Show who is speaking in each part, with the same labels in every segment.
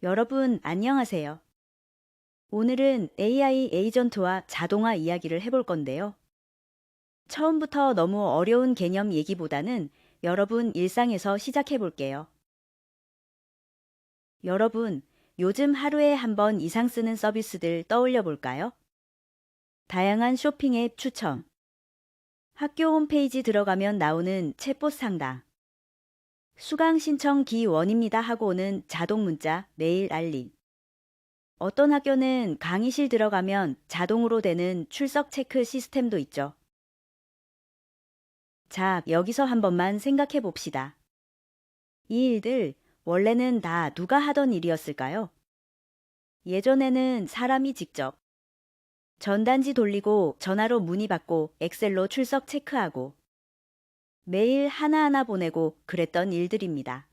Speaker 1: 여러분, 안녕하세요. 오늘은 AI 에이전트와 자동화 이야기를 해볼 건데요. 처음부터 너무 어려운 개념 얘기보다는 여러분 일상에서 시작해 볼게요. 여러분, 요즘 하루에 한 번 이상 쓰는 서비스들 떠올려 볼까요? 다양한 쇼핑 앱 추천, 학교 홈페이지 들어가면 나오는 챗봇 상담, 수강 신청 기원입니다 하고 오는 자동 문자, 메일 알림, 어떤 학교는 강의실 들어가면 자동으로 되는 출석 체크 시스템도 있죠. 자, 여기서 한 번만 생각해 봅시다. 이 일들 원래는 다 누가 하던 일이었을까요? 예전에는 사람이 직접 전단지 돌리고 전화로 문의받고 엑셀로 출석 체크하고 메일 하나하나 보내고 그랬던 일들입니다.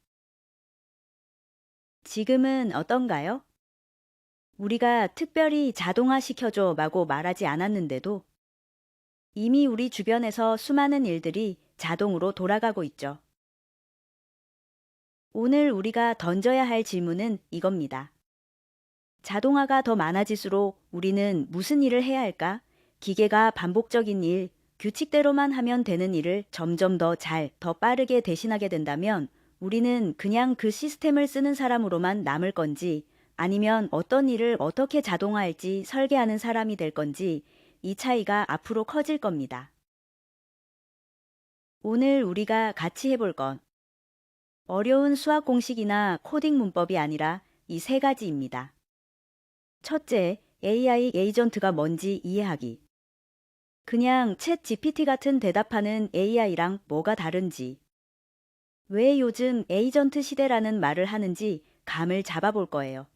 Speaker 1: 지금은 어떤가요? 우리가 특별히 자동화 시켜줘 라고 말하지 않았는데도 이미 우리 주변에서 수많은 일들이 자동으로 돌아가고 있죠. 오늘 우리가 던져야 할 질문은 이겁니다. 자동화가 더 많아질수록 우리는 무슨 일을 해야 할까? 기계가 반복적인 일, 규칙대로만 하면 되는 일을 점점 더 잘, 더 빠르게 대신하게 된다면 우리는 그냥 그 시스템을 쓰는 사람으로만 남을 건지 아니면 어떤 일을 어떻게 자동화할지 설계하는 사람이 될 건지 이 차이가 앞으로 커질 겁니다. 오늘 우리가 같이 해볼 건 어려운 수학 공식이나 코딩 문법이 아니라 이 세 가지입니다. 첫째, AI 에이전트가 뭔지 이해하기. 그냥 챗 GPT 같은 대답하는 AI랑 뭐가 다른지, 왜 요즘 에이전트 시대라는 말을 하는지 감을 잡아볼 거예요.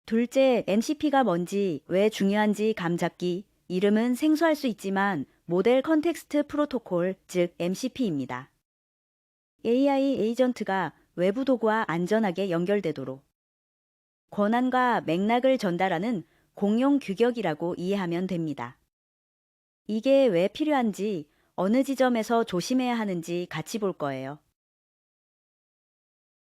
Speaker 1: 둘째, MCP가 뭔지, 왜 중요한지 감 잡기. 이름은 생소할 수 있지만 모델 컨텍스트 프로토콜, 즉 MCP입니다. AI 에이전트가 외부 도구와 안전하게 연결되도록 권한과 맥락을 전달하는 공용 규격이라고 이해하면 됩니다. 이게 왜 필요한지, 어느 지점에서 조심해야 하는지 같이 볼 거예요.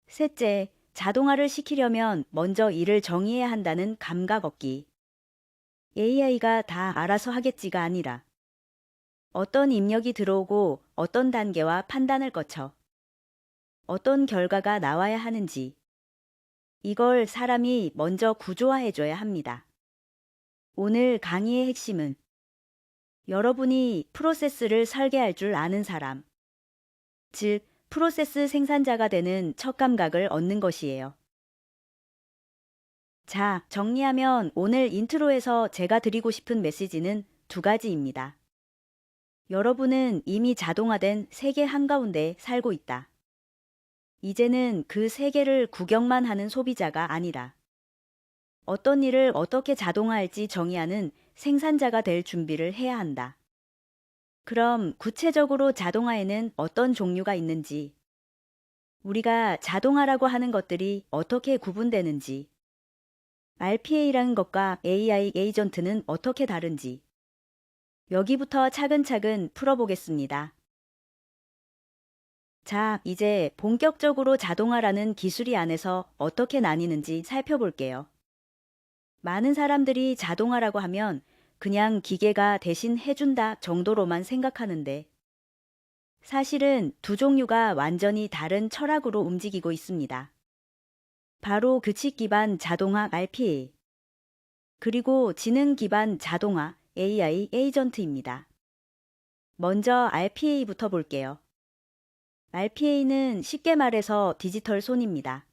Speaker 1: 셋째, 자동화를 시키려면 먼저 일을 정의해야 한다는 감각 얻기. AI가 다 알아서 하겠지가 아니라 어떤 입력이 들어오고 어떤 단계와 판단을 거쳐 어떤 결과가 나와야 하는지 이걸 사람이 먼저 구조화해줘야 합니다. 오늘 강의의 핵심은 여러분이 프로세스를 설계할 줄 아는 사람, 즉 프로세스 생산자가 되는 첫 감각을 얻는 것이에요. 자, 정리하면 오늘 인트로에서 제가 드리고 싶은 메시지는 두 가지입니다. 여러분은 이미 자동화된 세계 한가운데 살고 있다. 이제는 그 세계를 구경만 하는 소비자가 아니라 어떤 일을 어떻게 자동화할지 정의하는 생산자가 될 준비를 해야 한다. 그럼 구체적으로 자동화에는 어떤 종류가 있는지, 우리가 자동화라고 하는 것들이 어떻게 구분되는지, RPA라는 것과 AI 에이전트는 어떻게 다른지, 여기부터 차근차근 풀어보겠습니다. 자, 이제 본격적으로 자동화라는 기술이 안에서 어떻게 나뉘는지 살펴볼게요. 많은 사람들이 자동화라고 하면 그냥 기계가 대신 해준다 정도로만 생각하는데 사실은 두 종류가 완전히 다른 철학으로 움직이고 있습니다. 바로 규칙 기반 자동화 RPA, 그리고 지능 기반 자동화 AI 에이전트입니다. 먼저 RPA부터 볼게요. RPA는 쉽게 말해서 디지털 손입니다.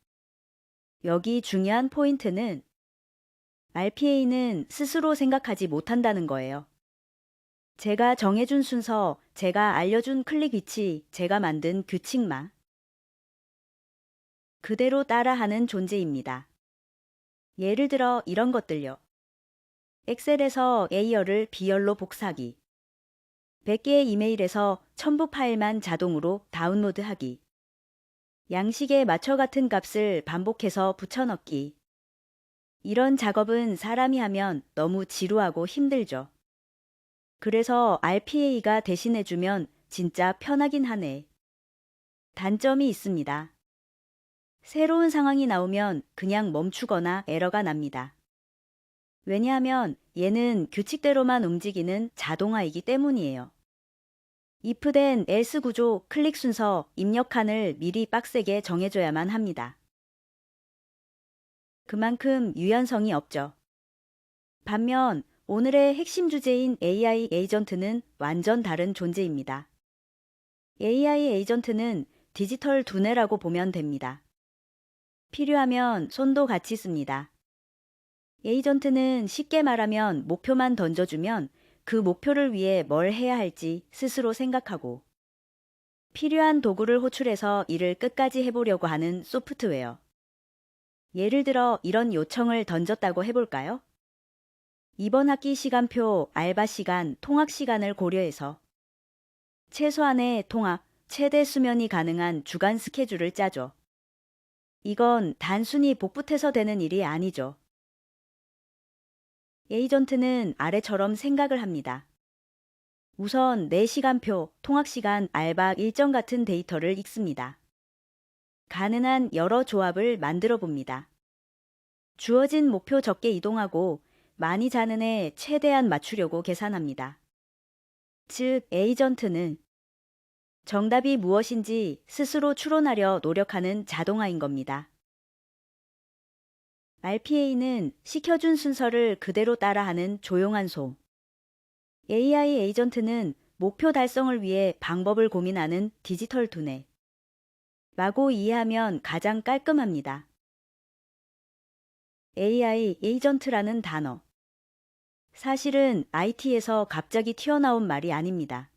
Speaker 1: 여기 중요한 포인트는 RPA는 스스로 생각하지 못한다는 거예요. 제가 정해준 순서, 제가 알려준 클릭 위치, 제가 만든 규칙만 그대로 따라하는 존재입니다. 예를 들어 이런 것들요. 엑셀에서 A열을 B열로 복사하기, 100개의 이메일에서 첨부 파일만 자동으로 다운로드하기, 양식에 맞춰 같은 값을 반복해서 붙여넣기. 이런 작업은 사람이 하면 너무 지루하고 힘들죠. 그래서 RPA가 대신해주면 진짜 편하긴 하네. 단점이 있습니다. 새로운 상황이 나오면 그냥 멈추거나 에러가 납니다. 왜냐하면 얘는 규칙대로만 움직이는 자동화이기 때문이에요. if된 else 구조, 클릭 순서, 입력칸을 미리 빡세게 정해줘야만 합니다. 그만큼 유연성이 없죠. 반면 오늘의 핵심 주제인 AI 에이전트는 완전 다른 존재입니다. AI 에이전트는 디지털 두뇌라고 보면 됩니다. 필요하면 손도 같이 씁니다. 에이전트는 쉽게 말하면 목표만 던져주면 그 목표를 위해 뭘 해야 할지 스스로 생각하고 필요한 도구를 호출해서 일을 끝까지 해보려고 하는 소프트웨어. 예를 들어 이런 요청을 던졌다고 해볼까요? 이번 학기 시간표, 알바 시간, 통학 시간을 고려해서 최소한의 통학, 최대 수면이 가능한 주간 스케줄을 짜줘. 이건 단순히 복붙해서 되는 일이 아니죠. 에이전트는 아래처럼 생각을 합니다. 우선 내 시간표, 통학 시간, 알바 일정 같은 데이터를 읽습니다. 가능한 여러 조합을 만들어 봅니다. 주어진 목표 적게 이동하고 많이 자는 애 최대한 맞추려고 계산합니다. 즉, 에이전트는 정답이 무엇인지 스스로 추론하려 노력하는 자동화인 겁니다. RPA는 시켜준 순서를 그대로 따라하는 조용한 소. AI 에이전트는 목표 달성을 위해 방법을 고민하는 디지털 두뇌. 라고 이해하면 가장 깔끔합니다. AI 에이전트라는 단어. 사실은 IT에서 갑자기 튀어나온 말이 아닙니다.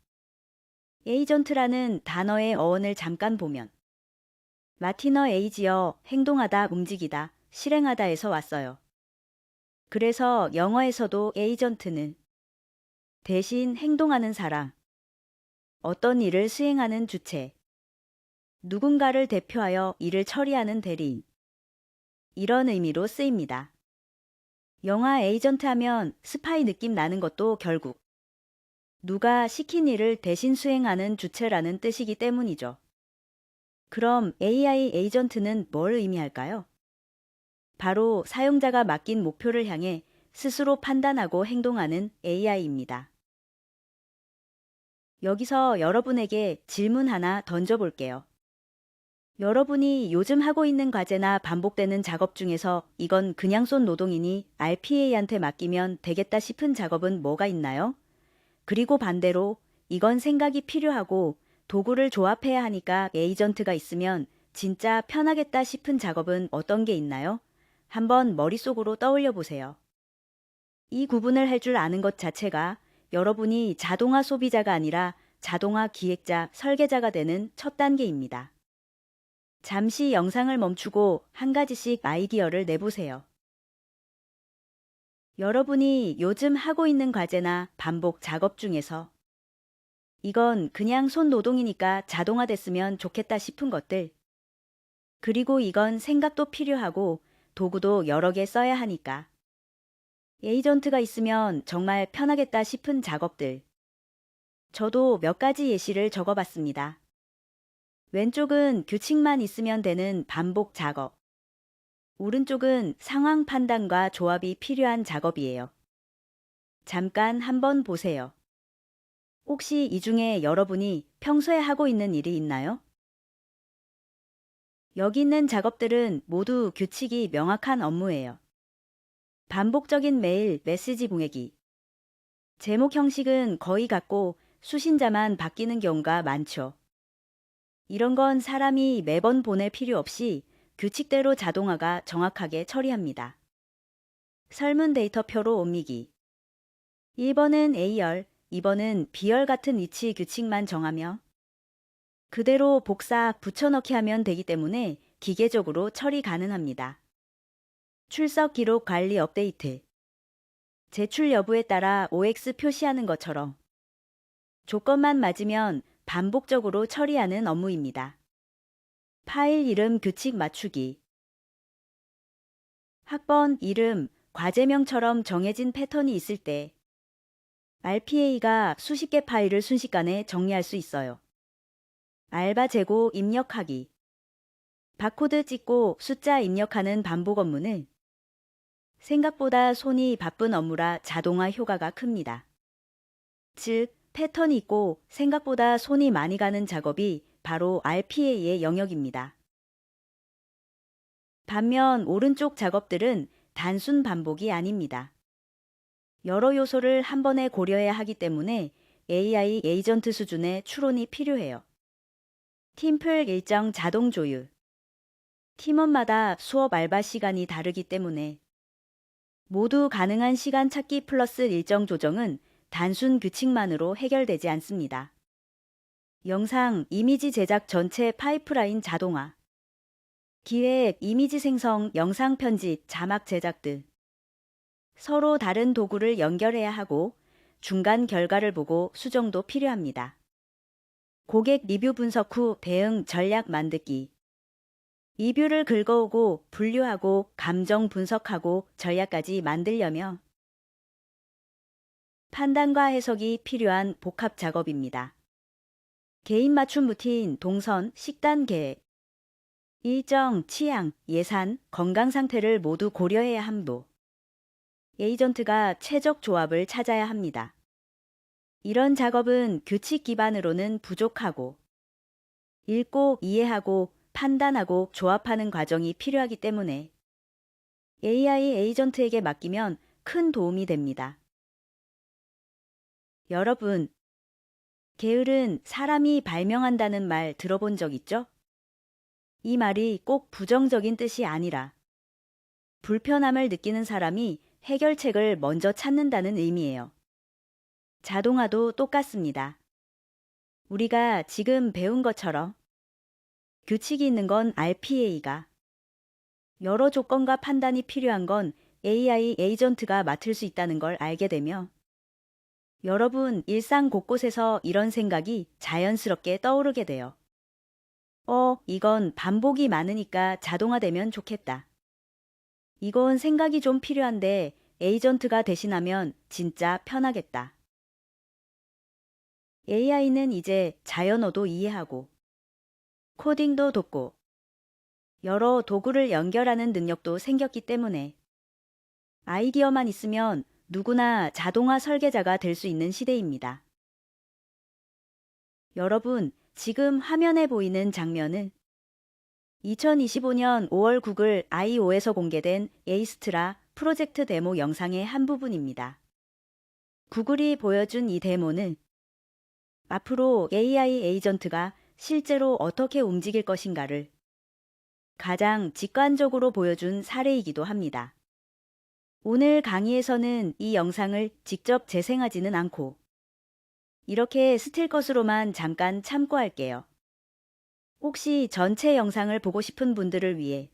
Speaker 1: 에이전트라는 단어의 어원을 잠깐 보면 라틴어 에이지어 행동하다, 움직이다, 실행하다에서 왔어요. 그래서 영어에서도 에이전트는 대신 행동하는 사람, 어떤 일을 수행하는 주체, 누군가를 대표하여 일을 처리하는 대리인, 이런 의미로 쓰입니다. 영화 에이전트 하면 스파이 느낌 나는 것도 결국 누가 시킨 일을 대신 수행하는 주체라는 뜻이기 때문이죠. 그럼 AI 에이전트는 뭘 의미할까요? 바로 사용자가 맡긴 목표를 향해 스스로 판단하고 행동하는 AI입니다. 여기서 여러분에게 질문 하나 던져볼게요. 여러분이 요즘 하고 있는 과제나 반복되는 작업 중에서 이건 그냥 쏜 노동이니 RPA한테 맡기면 되겠다 싶은 작업은 뭐가 있나요? 그리고 반대로 이건 생각이 필요하고 도구를 조합해야 하니까 에이전트가 있으면 진짜 편하겠다 싶은 작업은 어떤 게 있나요? 한번 머릿속으로 떠올려 보세요. 이 구분을 할 줄 아는 것 자체가 여러분이 자동화 소비자가 아니라 자동화 기획자, 설계자가 되는 첫 단계입니다. 잠시 영상을 멈추고 한 가지씩 아이디어를 내보세요. 여러분이 요즘 하고 있는 과제나 반복 작업 중에서 이건 그냥 손 노동이니까 자동화됐으면 좋겠다 싶은 것들, 그리고 이건 생각도 필요하고 도구도 여러 개 써야 하니까 에이전트가 있으면 정말 편하겠다 싶은 작업들. 저도 몇 가지 예시를 적어봤습니다. 왼쪽은 규칙만 있으면 되는 반복 작업. 오른쪽은 상황 판단과 조합이 필요한 작업이에요. 잠깐 한번 보세요. 혹시 이 중에 여러분이 평소에 하고 있는 일이 있나요? 여기 있는 작업들은 모두 규칙이 명확한 업무예요. 반복적인 메일, 메시지 보내기. 제목 형식은 거의 같고 수신자만 바뀌는 경우가 많죠. 이런 건 사람이 매번 보낼 필요 없이 규칙대로 자동화가 정확하게 처리합니다. 설문 데이터표로 옮기기. 1번은 A열, 2번은 B열 같은 위치 규칙만 정하며 그대로 복사, 붙여넣기 하면 되기 때문에 기계적으로 처리 가능합니다. 출석 기록 관리 업데이트. 제출 여부에 따라 OX 표시하는 것처럼 조건만 맞으면 반복적으로 처리하는 업무입니다. 파일 이름 규칙 맞추기. 학번 이름, 과제명처럼 정해진 패턴이 있을 때 RPA가 수십 개 파일을 순식간에 정리할 수 있어요. 알바 재고 입력하기. 바코드 찍고 숫자 입력하는 반복 업무는 생각보다 손이 바쁜 업무라 자동화 효과가 큽니다. 즉, 패턴이 있고 생각보다 손이 많이 가는 작업이 바로 RPA의 영역입니다. 반면 오른쪽 작업들은 단순 반복이 아닙니다. 여러 요소를 한 번에 고려해야 하기 때문에 AI 에이전트 수준의 추론이 필요해요. 팀플 일정 자동 조율. 팀원마다 수업 알바 시간이 다르기 때문에 모두 가능한 시간 찾기 플러스 일정 조정은 단순 규칙만으로 해결되지 않습니다. 영상, 이미지 제작 전체 파이프라인 자동화. 기획, 이미지 생성, 영상 편집, 자막 제작 등 서로 다른 도구를 연결해야 하고 중간 결과를 보고 수정도 필요합니다. 고객 리뷰 분석 후 대응 전략 만들기. 리뷰를 긁어오고 분류하고 감정 분석하고 전략까지 만들려면 판단과 해석이 필요한 복합 작업입니다. 개인 맞춤 루틴, 동선, 식단 계획, 일정, 취향, 예산, 건강 상태를 모두 고려해야 함도 에이전트가 최적 조합을 찾아야 합니다. 이런 작업은 규칙 기반으로는 부족하고 읽고 이해하고 판단하고 조합하는 과정이 필요하기 때문에 AI 에이전트에게 맡기면 큰 도움이 됩니다. 여러분, 게으른 사람이 발명한다는 말 들어본 적 있죠? 이 말이 꼭 부정적인 뜻이 아니라 불편함을 느끼는 사람이 해결책을 먼저 찾는다는 의미예요. 자동화도 똑같습니다. 우리가 지금 배운 것처럼 규칙이 있는 건 RPA가, 여러 조건과 판단이 필요한 건 AI 에이전트가 맡을 수 있다는 걸 알게 되며 여러분 일상 곳곳에서 이런 생각이 자연스럽게 떠오르게 돼요. 이건 반복이 많으니까 자동화되면 좋겠다. 이건 생각이 좀 필요한데 에이전트가 대신하면 진짜 편하겠다. AI는 이제 자연어도 이해하고 코딩도 돕고 여러 도구를 연결하는 능력도 생겼기 때문에 아이디어만 있으면 누구나 자동화 설계자가 될 수 있는 시대입니다. 여러분, 지금 화면에 보이는 장면은 2025년 5월 구글 I/O에서 공개된 에이스트라 프로젝트 데모 영상의 한 부분입니다. 구글이 보여준 이 데모는 앞으로 AI 에이전트가 실제로 어떻게 움직일 것인가를 가장 직관적으로 보여준 사례이기도 합니다. 오늘 강의에서는 이 영상을 직접 재생하지는 않고 이렇게 스틸 것으로만 잠깐 참고할게요. 혹시 전체 영상을 보고 싶은 분들을 위해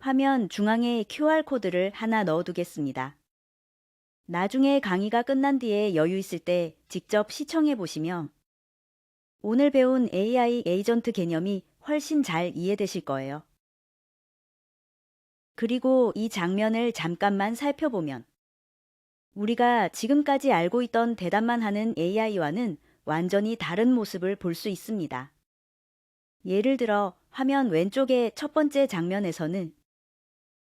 Speaker 1: 화면 중앙에 QR코드를 하나 넣어두겠습니다. 나중에 강의가 끝난 뒤에 여유 있을 때 직접 시청해 보시면 오늘 배운 AI 에이전트 개념이 훨씬 잘 이해되실 거예요. 그리고 이 장면을 잠깐만 살펴보면 우리가 지금까지 알고 있던 대답만 하는 AI와는 완전히 다른 모습을 볼 수 있습니다. 예를 들어 화면 왼쪽의 첫 번째 장면에서는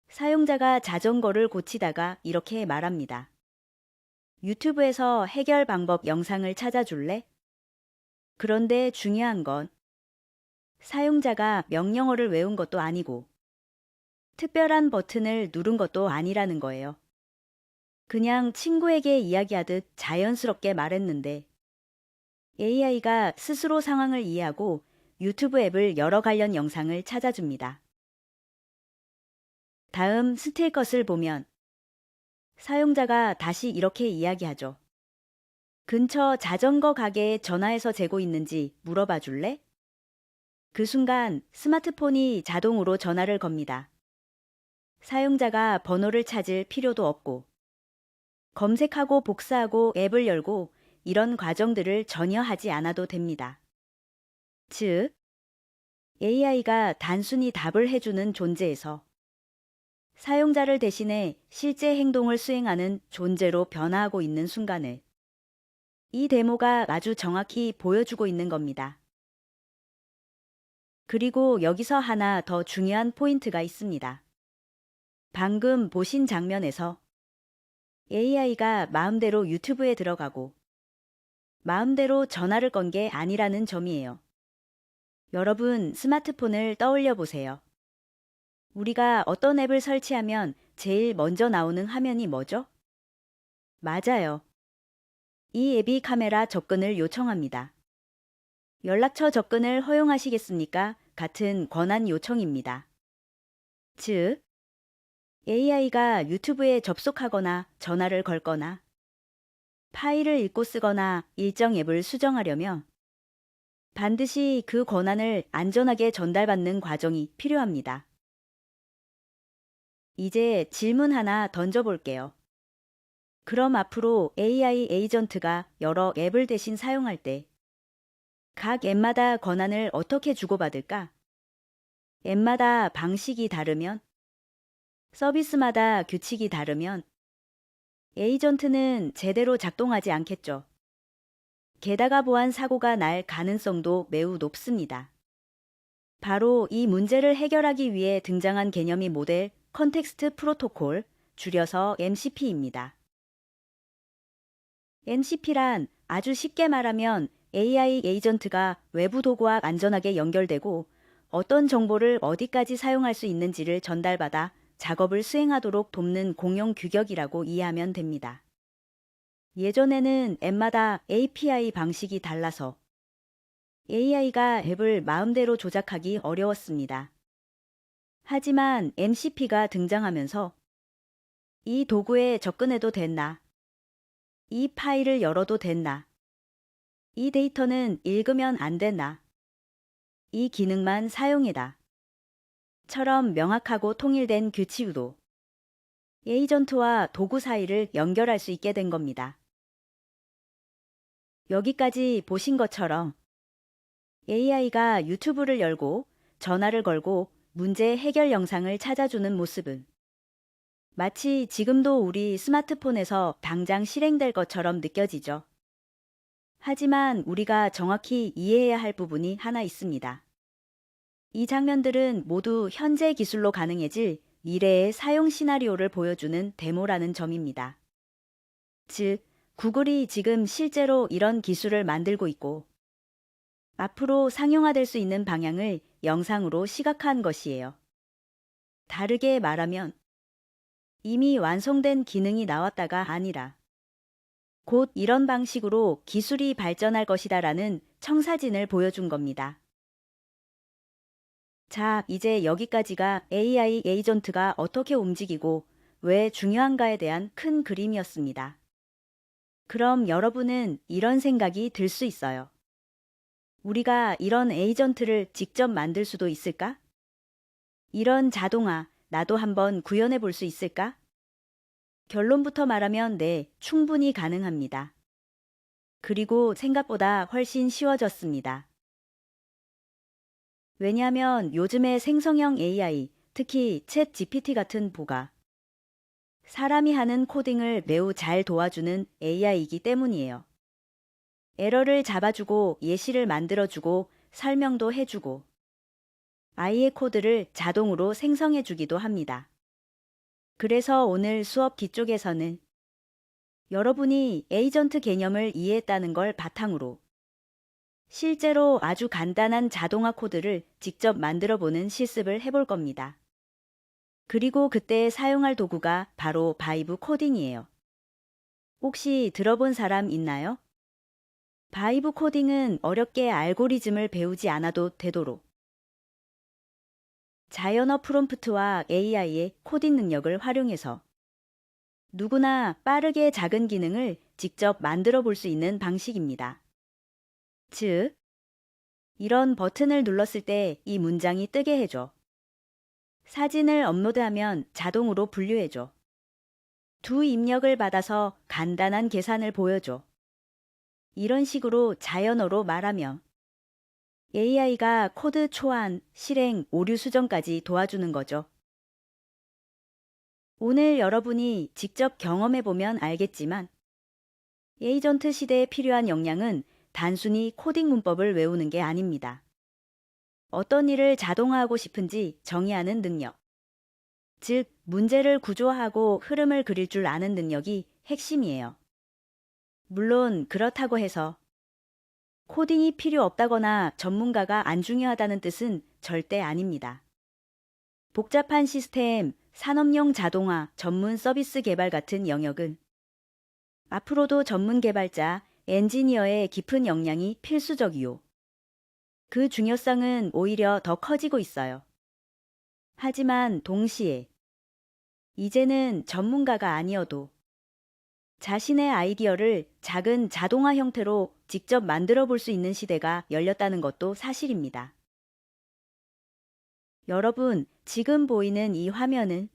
Speaker 1: 사용자가 자전거를 고치다가 이렇게 말합니다. 유튜브에서 해결 방법 영상을 찾아줄래? 그런데 중요한 건 사용자가 명령어를 외운 것도 아니고 특별한 버튼을 누른 것도 아니라는 거예요. 그냥 친구에게 이야기하듯 자연스럽게 말했는데 AI가 스스로 상황을 이해하고 유튜브 앱을 여러 관련 영상을 찾아줍니다. 다음 스틸 것을 보면 사용자가 다시 이렇게 이야기하죠. 근처 자전거 가게에 전화해서 재고 있는지 물어봐 줄래? 그 순간 스마트폰이 자동으로 전화를 겁니다. 사용자가 번호를 찾을 필요도 없고 검색하고 복사하고 앱을 열고 이런 과정들을 전혀 하지 않아도 됩니다. 즉, AI가 단순히 답을 해주는 존재에서 사용자를 대신해 실제 행동을 수행하는 존재로 변화하고 있는 순간을 이 데모가 아주 정확히 보여주고 있는 겁니다. 그리고 여기서 하나 더 중요한 포인트가 있습니다. 방금 보신 장면에서 AI가 마음대로 유튜브에 들어가고 마음대로 전화를 건 게 아니라는 점이에요. 여러분, 스마트폰을 떠올려 보세요. 우리가 어떤 앱을 설치하면 제일 먼저 나오는 화면이 뭐죠? 맞아요. 이 앱이 카메라 접근을 요청합니다. 연락처 접근을 허용하시겠습니까? 같은 권한 요청입니다. 즉, AI가 유튜브에 접속하거나 전화를 걸거나 파일을 읽고 쓰거나 일정 앱을 수정하려면 반드시 그 권한을 안전하게 전달받는 과정이 필요합니다. 이제 질문 하나 던져볼게요. 그럼 앞으로 AI 에이전트가 여러 앱을 대신 사용할 때 각 앱마다 권한을 어떻게 주고받을까? 앱마다 방식이 다르면, 서비스마다 규칙이 다르면 에이전트는 제대로 작동하지 않겠죠. 게다가 보안 사고가 날 가능성도 매우 높습니다. 바로 이 문제를 해결하기 위해 등장한 개념이 모델 컨텍스트 프로토콜, 줄여서 MCP입니다. MCP란 아주 쉽게 말하면 AI 에이전트가 외부 도구와 안전하게 연결되고 어떤 정보를 어디까지 사용할 수 있는지를 전달받아 작업을 수행하도록 돕는 공용 규격이라고 이해하면 됩니다. 예전에는 앱마다 API 방식이 달라서 AI가 앱을 마음대로 조작하기 어려웠습니다. 하지만 MCP가 등장하면서 이 도구에 접근해도 됐나? 이 파일을 열어도 됐나? 이 데이터는 읽으면 안 됐나? 이 기능만 사용해다. 처럼 명확하고 통일된 규칙으로 에이전트와 도구 사이를 연결할 수 있게 된 겁니다. 여기까지 보신 것처럼 AI가 유튜브를 열고 전화를 걸고 문제 해결 영상을 찾아주는 모습은 마치 지금도 우리 스마트폰에서 당장 실행될 것처럼 느껴지죠. 하지만 우리가 정확히 이해해야 할 부분이 하나 있습니다. 이 장면들은 모두 현재 기술로 가능해질 미래의 사용 시나리오를 보여주는 데모라는 점입니다. 즉, 구글이 지금 실제로 이런 기술을 만들고 있고 앞으로 상용화될 수 있는 방향을 영상으로 시각화한 것이에요. 다르게 말하면 이미 완성된 기능이 나왔다가 아니라 곧 이런 방식으로 기술이 발전할 것이다라는 청사진을 보여준 겁니다. 자, 이제 여기까지가 AI 에이전트가 어떻게 움직이고 왜 중요한가에 대한 큰 그림이었습니다. 그럼 여러분은 이런 생각이 들 수 있어요. 우리가 이런 에이전트를 직접 만들 수도 있을까? 이런 자동화, 나도 한번 구현해 볼 수 있을까? 결론부터 말하면 네, 충분히 가능합니다. 그리고 생각보다 훨씬 쉬워졌습니다. 왜냐하면 요즘의 생성형 AI, 특히 챗 GPT 같은 보가 사람이 하는 코딩을 매우 잘 도와주는 AI이기 때문이에요. 에러를 잡아주고 예시를 만들어주고 설명도 해주고 아이의 코드를 자동으로 생성해주기도 합니다. 그래서 오늘 수업 기쪽에서는 여러분이 에이전트 개념을 이해했다는 걸 바탕으로 실제로 아주 간단한 자동화 코드를 직접 만들어 보는 실습을 해볼 겁니다. 그리고 그때 사용할 도구가 바로 바이브 코딩이에요. 혹시 들어본 사람 있나요? 바이브 코딩은 어렵게 알고리즘을 배우지 않아도 되도록 자연어 프롬프트와 AI의 코딩 능력을 활용해서 누구나 빠르게 작은 기능을 직접 만들어 볼 수 있는 방식입니다. 즉, 이런 버튼을 눌렀을 때 이 문장이 뜨게 해줘. 사진을 업로드하면 자동으로 분류해줘. 두 입력을 받아서 간단한 계산을 보여줘. 이런 식으로 자연어로 말하며 AI가 코드 초안, 실행, 오류 수정까지 도와주는 거죠. 오늘 여러분이 직접 경험해보면 알겠지만 에이전트 시대에 필요한 역량은 단순히 코딩 문법을 외우는 게 아닙니다. 어떤 일을 자동화하고 싶은지 정의하는 능력. 즉, 문제를 구조화하고 흐름을 그릴 줄 아는 능력이 핵심이에요. 물론 그렇다고 해서 코딩이 필요 없다거나 전문가가 안 중요하다는 뜻은 절대 아닙니다. 복잡한 시스템, 산업용 자동화, 전문 서비스 개발 같은 영역은 앞으로도 전문 개발자, 엔지니어의 깊은 역량이 필수적이요. 그 중요성은 오히려 더 커지고 있어요. 하지만 동시에 이제는 전문가가 아니어도 자신의 아이디어를 작은 자동화 형태로 직접 만들어 볼 수 있는 시대가 열렸다는 것도 사실입니다. 여러분, 지금 보이는 이 화면은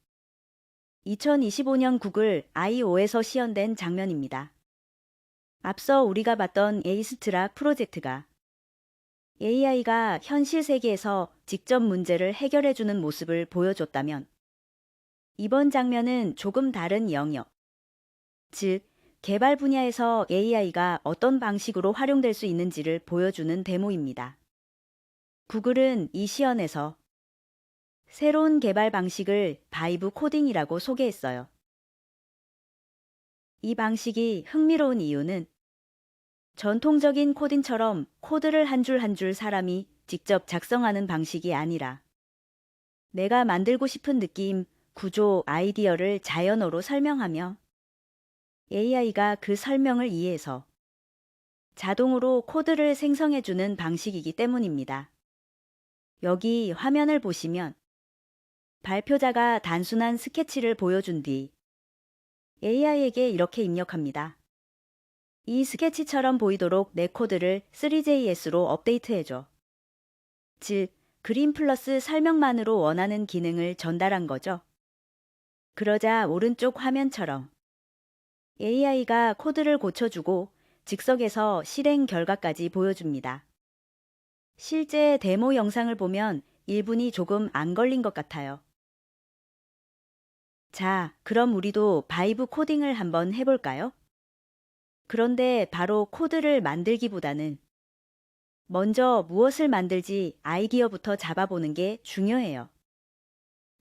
Speaker 1: 2025년 구글 I/O에서 시연된 장면입니다. 앞서 우리가 봤던 에이스트락 프로젝트가 AI가 현실 세계에서 직접 문제를 해결해주는 모습을 보여줬다면, 이번 장면은 조금 다른 영역, 즉, 개발 분야에서 AI가 어떤 방식으로 활용될 수 있는지를 보여주는 데모입니다. 구글은 이 시연에서 새로운 개발 방식을 바이브 코딩이라고 소개했어요. 이 방식이 흥미로운 이유는 전통적인 코딩처럼 코드를 한 줄 한 줄 사람이 직접 작성하는 방식이 아니라 내가 만들고 싶은 느낌, 구조, 아이디어를 자연어로 설명하며 AI가 그 설명을 이해해서 자동으로 코드를 생성해주는 방식이기 때문입니다. 여기 화면을 보시면 발표자가 단순한 스케치를 보여준 뒤 AI에게 이렇게 입력합니다. 이 스케치처럼 보이도록 내 코드를 3JS로 업데이트해줘. 즉, 그림 플러스 설명만으로 원하는 기능을 전달한 거죠. 그러자 오른쪽 화면처럼 AI가 코드를 고쳐주고 즉석에서 실행 결과까지 보여줍니다. 실제 데모 영상을 보면 1분이 조금 안 걸린 것 같아요. 자, 그럼 우리도 바이브 코딩을 한번 해볼까요? 그런데 바로 코드를 만들기보다는 먼저 무엇을 만들지 아이디어부터 잡아보는 게 중요해요.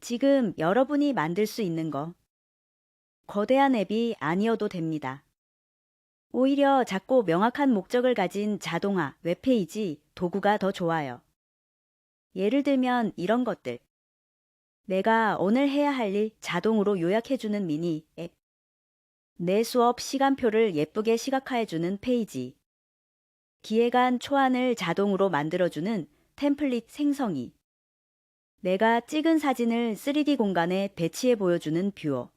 Speaker 1: 지금 여러분이 만들 수 있는 거, 거대한 앱이 아니어도 됩니다. 오히려 작고 명확한 목적을 가진 자동화, 웹페이지, 도구가 더 좋아요. 예를 들면 이런 것들. 내가 오늘 해야 할 일 자동으로 요약해주는 미니 앱. 내 수업 시간표를 예쁘게 시각화해주는 페이지. 기획안 초안을 자동으로 만들어주는 템플릿 생성이. 내가 찍은 사진을 3D 공간에 배치해 보여주는 뷰어.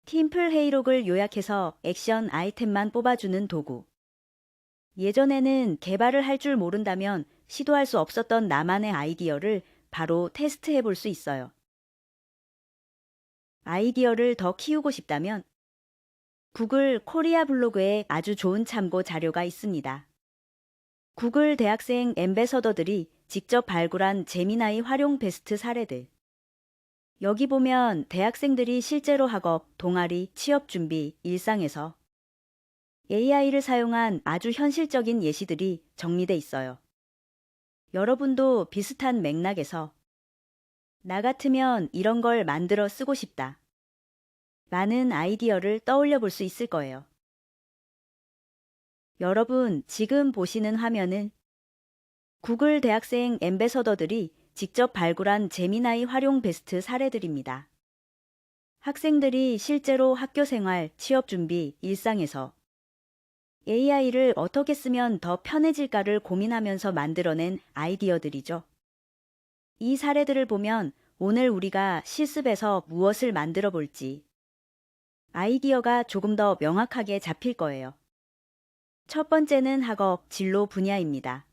Speaker 1: 팀플 회의록을 요약해서 액션 아이템만 뽑아주는 도구. 예전에는 개발을 할 줄 모른다면 시도할 수 없었던 나만의 아이디어를 바로 테스트해 볼 수 있어요. 아이디어를 더 키우고 싶다면 구글 코리아 블로그에 아주 좋은 참고 자료가 있습니다. 구글 대학생 앰베서더들이 직접 발굴한 제미나이 활용 베스트 사례들. 여기 보면 대학생들이 실제로 학업, 동아리, 취업 준비, 일상에서 AI를 사용한 아주 현실적인 예시들이 정리돼 있어요. 여러분도 비슷한 맥락에서 나 같으면 이런 걸 만들어 쓰고 싶다. 라는 아이디어를 떠올려 볼 수 있을 거예요. 여러분, 지금 보시는 화면은 구글 대학생 앰베서더들이 직접 발굴한 제미나이 활용 베스트 사례들입니다. 학생들이 실제로 학교 생활, 취업 준비, 일상에서 AI를 어떻게 쓰면 더 편해질까를 고민하면서 만들어낸 아이디어들이죠. 이 사례들을 보면 오늘 우리가 실습에서 무엇을 만들어 볼지 아이디어가 조금 더 명확하게 잡힐 거예요. 첫 번째는 학업, 진로 분야입니다.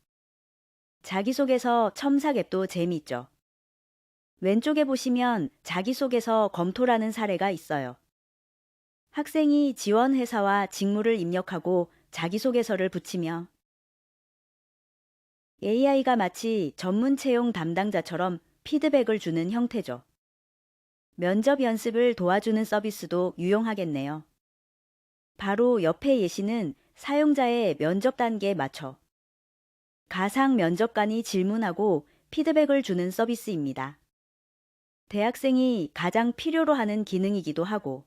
Speaker 1: 자기소개서 첨삭 앱도 재미있죠. 왼쪽에 보시면 자기소개서 검토라는 사례가 있어요. 학생이 지원 회사와 직무를 입력하고 자기소개서를 붙이며 AI가 마치 전문 채용 담당자처럼 피드백을 주는 형태죠. 면접 연습을 도와주는 서비스도 유용하겠네요. 바로 옆의 예시는 사용자의 면접 단계에 맞춰 가상 면접관이 질문하고 피드백을 주는 서비스입니다. 대학생이 가장 필요로 하는 기능이기도 하고,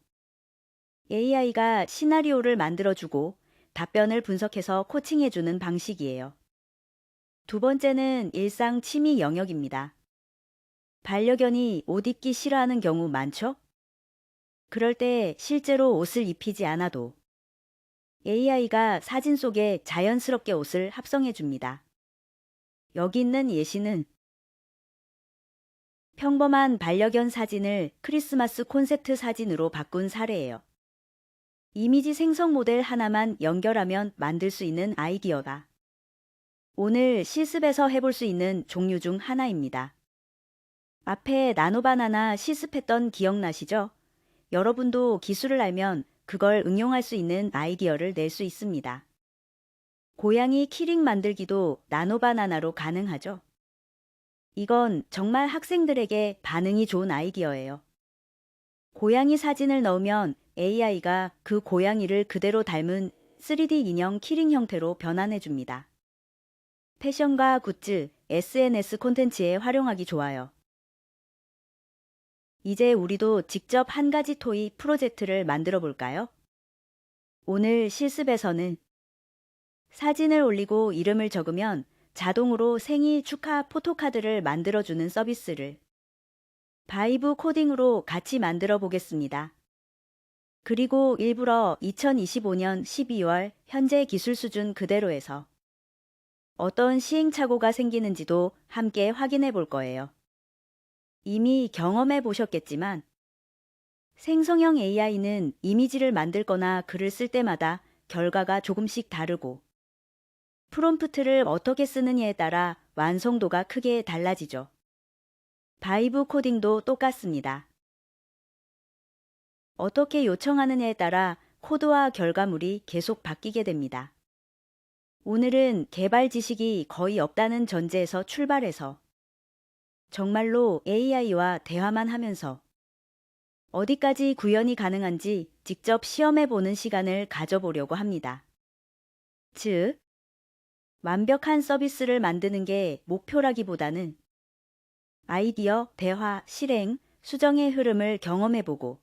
Speaker 1: AI가 시나리오를 만들어주고 답변을 분석해서 코칭해주는 방식이에요. 두 번째는 일상 취미 영역입니다. 반려견이 옷 입기 싫어하는 경우 많죠? 그럴 때 실제로 옷을 입히지 않아도 AI가 사진 속에 자연스럽게 옷을 합성해 줍니다. 여기 있는 예시는 평범한 반려견 사진을 크리스마스 콘셉트 사진으로 바꾼 사례예요. 이미지 생성 모델 하나만 연결하면 만들 수 있는 아이디어다. 오늘 실습에서 해볼 수 있는 종류 중 하나입니다. 앞에 나노바나나 실습했던 기억나시죠? 여러분도 기술을 알면 그걸 응용할 수 있는 아이디어를 낼 수 있습니다. 고양이 키링 만들기도 나노바나나로 가능하죠? 이건 정말 학생들에게 반응이 좋은 아이디어예요. 고양이 사진을 넣으면 AI가 그 고양이를 그대로 닮은 3D 인형 키링 형태로 변환해 줍니다. 패션과 굿즈, SNS 콘텐츠에 활용하기 좋아요. 이제 우리도 직접 한 가지 토이 프로젝트를 만들어 볼까요? 오늘 실습에서는 사진을 올리고 이름을 적으면 자동으로 생일 축하 포토카드를 만들어주는 서비스를 바이브 코딩으로 같이 만들어 보겠습니다. 그리고 일부러 2025년 12월 현재 기술 수준 그대로에서 어떤 시행착오가 생기는지도 함께 확인해 볼 거예요. 이미 경험해 보셨겠지만 생성형 AI는 이미지를 만들거나 글을 쓸 때마다 결과가 조금씩 다르고 프롬프트를 어떻게 쓰느냐에 따라 완성도가 크게 달라지죠. 바이브 코딩도 똑같습니다. 어떻게 요청하느냐에 따라 코드와 결과물이 계속 바뀌게 됩니다. 오늘은 개발 지식이 거의 없다는 전제에서 출발해서 정말로 AI와 대화만 하면서 어디까지 구현이 가능한지 직접 시험해 보는 시간을 가져보려고 합니다. 즉, 완벽한 서비스를 만드는 게 목표라기보다는 아이디어, 대화, 실행, 수정의 흐름을 경험해보고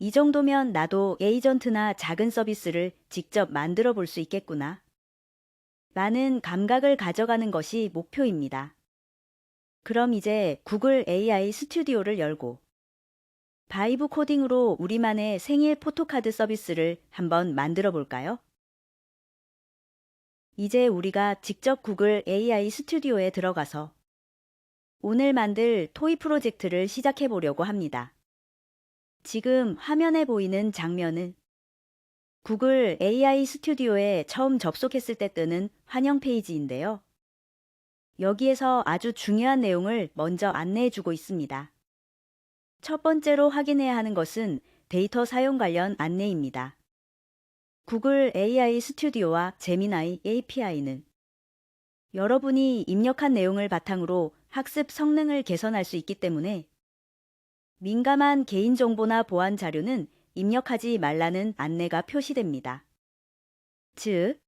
Speaker 1: 이 정도면 나도 에이전트나 작은 서비스를 직접 만들어 볼 수 있겠구나. 라는 감각을 가져가는 것이 목표입니다. 그럼 이제 구글 AI 스튜디오를 열고 바이브 코딩으로 우리만의 생일 포토카드 서비스를 한번 만들어 볼까요? 이제 우리가 직접 구글 AI 스튜디오에 들어가서 오늘 만들 토이 프로젝트를 시작해 보려고 합니다. 지금 화면에 보이는 장면은 구글 AI 스튜디오에 처음 접속했을 때 뜨는 환영 페이지인데요. 여기에서 아주 중요한 내용을 먼저 안내해 주고 있습니다. 첫 번째로 확인해야 하는 것은 데이터 사용 관련 안내입니다. 구글 AI 스튜디오와 제미나이 API는 여러분이 입력한 내용을 바탕으로 학습 성능을 개선할 수 있기 때문에 민감한 개인정보나 보안 자료는 입력하지 말라는 안내가 표시됩니다. 즉,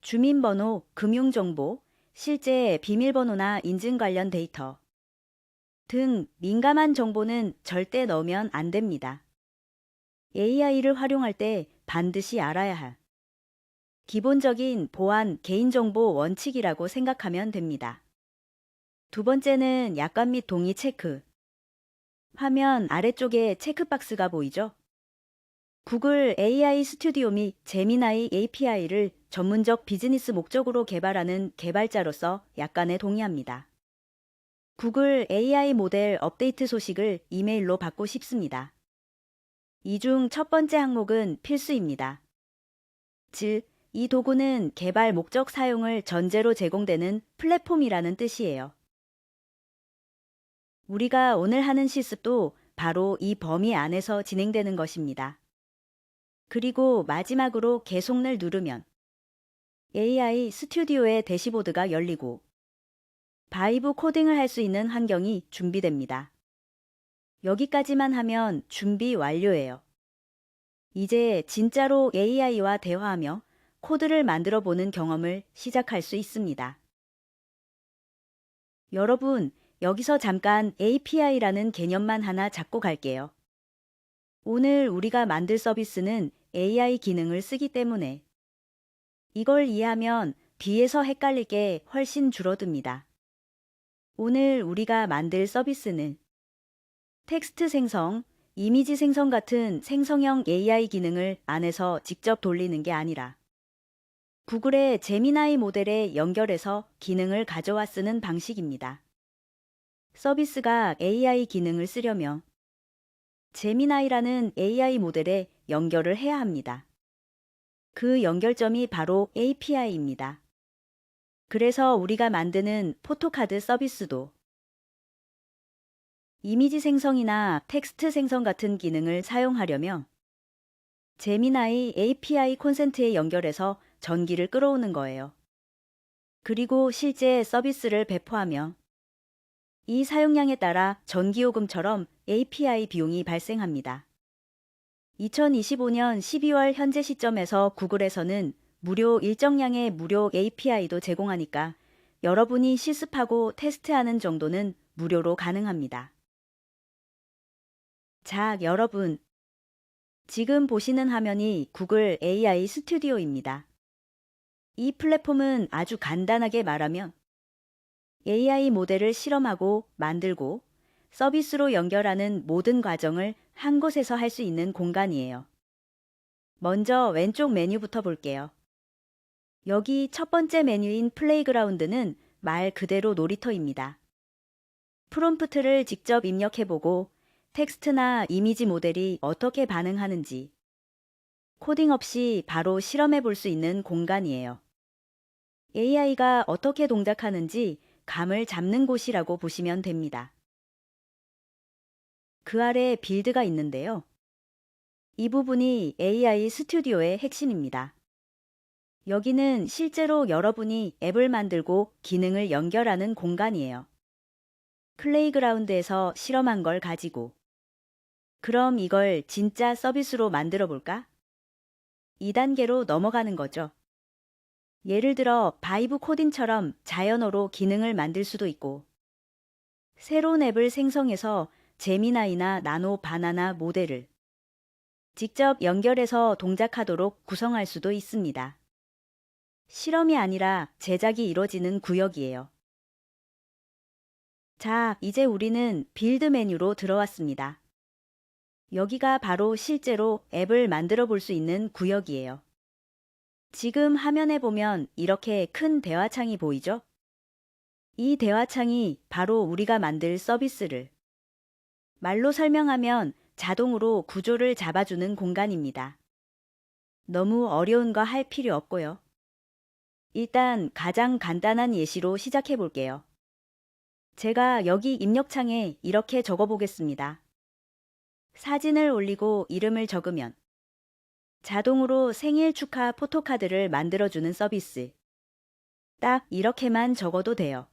Speaker 1: 주민번호, 금융정보, 실제 비밀번호나 인증 관련 데이터 등 민감한 정보는 절대 넣으면 안 됩니다. AI를 활용할 때 반드시 알아야 할 기본적인 보안 개인정보 원칙이라고 생각하면 됩니다. 두 번째는 약관 및 동의 체크. 화면 아래쪽에 체크박스가 보이죠? 구글 AI 스튜디오 및 제미나이 API를 전문적 비즈니스 목적으로 개발하는 개발자로서 약관에 동의합니다. 구글 AI 모델 업데이트 소식을 이메일로 받고 싶습니다. 이 중 첫 번째 항목은 필수입니다. 즉, 이 도구는 개발 목적 사용을 전제로 제공되는 플랫폼이라는 뜻이에요. 우리가 오늘 하는 실습도 바로 이 범위 안에서 진행되는 것입니다. 그리고 마지막으로 계속을 누르면 AI 스튜디오의 대시보드가 열리고 바이브 코딩을 할 수 있는 환경이 준비됩니다. 여기까지만 하면 준비 완료예요. 이제 진짜로 AI와 대화하며 코드를 만들어 보는 경험을 시작할 수 있습니다. 여러분, 여기서 잠깐 API라는 개념만 하나 잡고 갈게요. 오늘 우리가 만들 서비스는 AI 기능을 쓰기 때문에 이걸 이해하면 B에서 헷갈릴 게 훨씬 줄어듭니다. 오늘 우리가 만들 서비스는 텍스트 생성, 이미지 생성 같은 생성형 AI 기능을 안에서 직접 돌리는 게 아니라 구글의 제미나이 모델에 연결해서 기능을 가져와 쓰는 방식입니다. 서비스가 AI 기능을 쓰려면 제미나이라는 AI 모델에 연결을 해야 합니다. 그 연결점이 바로 API입니다. 그래서 우리가 만드는 포토카드 서비스도 이미지 생성이나 텍스트 생성 같은 기능을 사용하려면 제미나이 API 콘센트에 연결해서 전기를 끌어오는 거예요. 그리고 실제 서비스를 배포하며 이 사용량에 따라 전기요금처럼 API 비용이 발생합니다. 2025년 12월 현재 시점에서 구글에서는 무료 일정량의 무료 API도 제공하니까 여러분이 실습하고 테스트하는 정도는 무료로 가능합니다. 자, 여러분. 지금 보시는 화면이 구글 AI 스튜디오입니다. 이 플랫폼은 아주 간단하게 말하면 AI 모델을 실험하고 만들고 서비스로 연결하는 모든 과정을 한 곳에서 할 수 있는 공간이에요. 먼저 왼쪽 메뉴부터 볼게요. 여기 첫 번째 메뉴인 플레이그라운드는 말 그대로 놀이터입니다. 프롬프트를 직접 입력해보고 텍스트나 이미지 모델이 어떻게 반응하는지 코딩 없이 바로 실험해 볼 수 있는 공간이에요. AI가 어떻게 동작하는지 감을 잡는 곳이라고 보시면 됩니다. 그 아래 빌드가 있는데요. 이 부분이 AI 스튜디오의 핵심입니다. 여기는 실제로 여러분이 앱을 만들고 기능을 연결하는 공간이에요. 플레이그라운드에서 실험한 걸 가지고 그럼 이걸 진짜 서비스로 만들어 볼까? 2단계로 넘어가는 거죠. 예를 들어 바이브 코딩처럼 자연어로 기능을 만들 수도 있고 새로운 앱을 생성해서 제미나이나 나노 바나나 모델을 직접 연결해서 동작하도록 구성할 수도 있습니다. 실험이 아니라 제작이 이루어지는 구역이에요. 자, 이제 우리는 빌드 메뉴로 들어왔습니다. 여기가 바로 실제로 앱을 만들어 볼 수 있는 구역이에요. 지금 화면에 보면 이렇게 큰 대화창이 보이죠? 이 대화창이 바로 우리가 만들 서비스를 말로 설명하면 자동으로 구조를 잡아주는 공간입니다. 너무 어려운 거 할 필요 없고요. 일단 가장 간단한 예시로 시작해 볼게요. 제가 여기 입력창에 이렇게 적어 보겠습니다. 사진을 올리고 이름을 적으면 자동으로 생일 축하 포토카드를 만들어주는 서비스. 딱 이렇게만 적어도 돼요.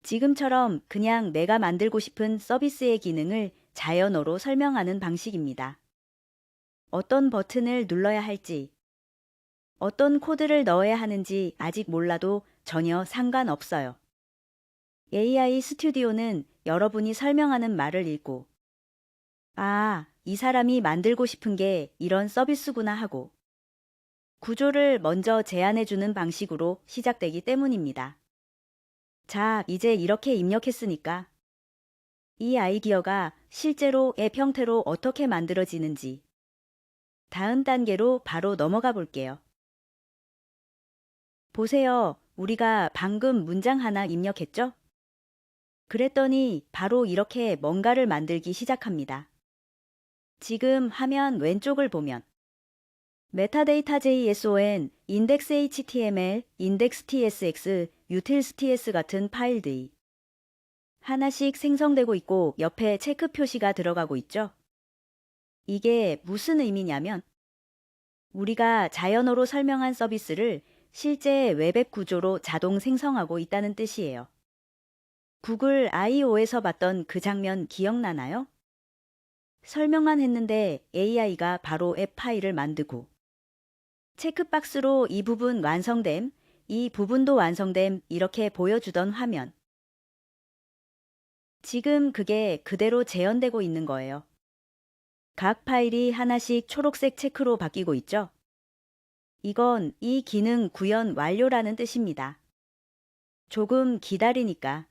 Speaker 1: 지금처럼 그냥 내가 만들고 싶은 서비스의 기능을 자연어로 설명하는 방식입니다. 어떤 버튼을 눌러야 할지, 어떤 코드를 넣어야 하는지 아직 몰라도 전혀 상관없어요. AI 스튜디오는 여러분이 설명하는 말을 읽고 아, 이 사람이 만들고 싶은 게 이런 서비스구나 하고 구조를 먼저 제안해주는 방식으로 시작되기 때문입니다. 자, 이제 이렇게 입력했으니까 이 아이디어가 실제로 앱 형태로 어떻게 만들어지는지 다음 단계로 바로 넘어가 볼게요. 보세요. 우리가 방금 문장 하나 입력했죠? 그랬더니 바로 이렇게 뭔가를 만들기 시작합니다. 지금 화면 왼쪽을 보면 메타데이터 JSON, 인덱스 HTML, 인덱스 TSX, 유틸스 TS 같은 파일들이 하나씩 생성되고 있고 옆에 체크 표시가 들어가고 있죠. 이게 무슨 의미냐면 우리가 자연어로 설명한 서비스를 실제 웹앱 구조로 자동 생성하고 있다는 뜻이에요. 구글 I/O에서 봤던 그 장면 기억나나요? 설명만 했는데 AI가 바로 앱 파일을 만들고 체크박스로 이 부분 완성됨, 이 부분도 완성됨 이렇게 보여주던 화면. 지금 그게 그대로 재현되고 있는 거예요. 각 파일이 하나씩 초록색 체크로 바뀌고 있죠? 이건 이 기능 구현 완료라는 뜻입니다. 조금 기다리니까.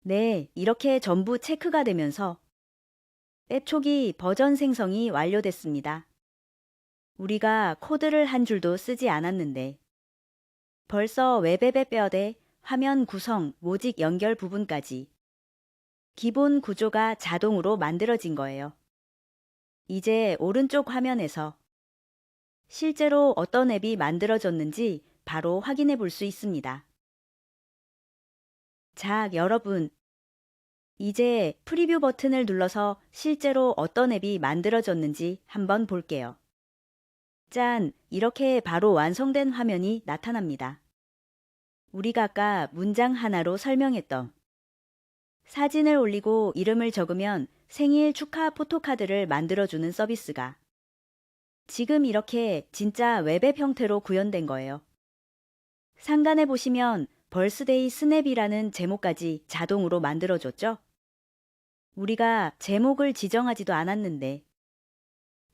Speaker 1: 네, 이렇게 전부 체크가 되면서 앱 초기 버전 생성이 완료됐습니다. 우리가 코드를 한 줄도 쓰지 않았는데 벌써 웹앱의 뼈대, 화면 구성, 모직 연결 부분까지 기본 구조가 자동으로 만들어진 거예요. 이제 오른쪽 화면에서 실제로 어떤 앱이 만들어졌는지 바로 확인해 볼 수 있습니다. 자, 여러분. 이제 프리뷰 버튼을 눌러서 실제로 어떤 앱이 만들어졌는지 한번 볼게요. 짠! 이렇게 바로 완성된 화면이 나타납니다. 우리가 아까 문장 하나로 설명했던 사진을 올리고 이름을 적으면 생일 축하 포토카드를 만들어주는 서비스가 지금 이렇게 진짜 웹앱 형태로 구현된 거예요. 상단에 보시면 벌스데이 스냅이라는 제목까지 자동으로 만들어줬죠? 우리가 제목을 지정하지도 않았는데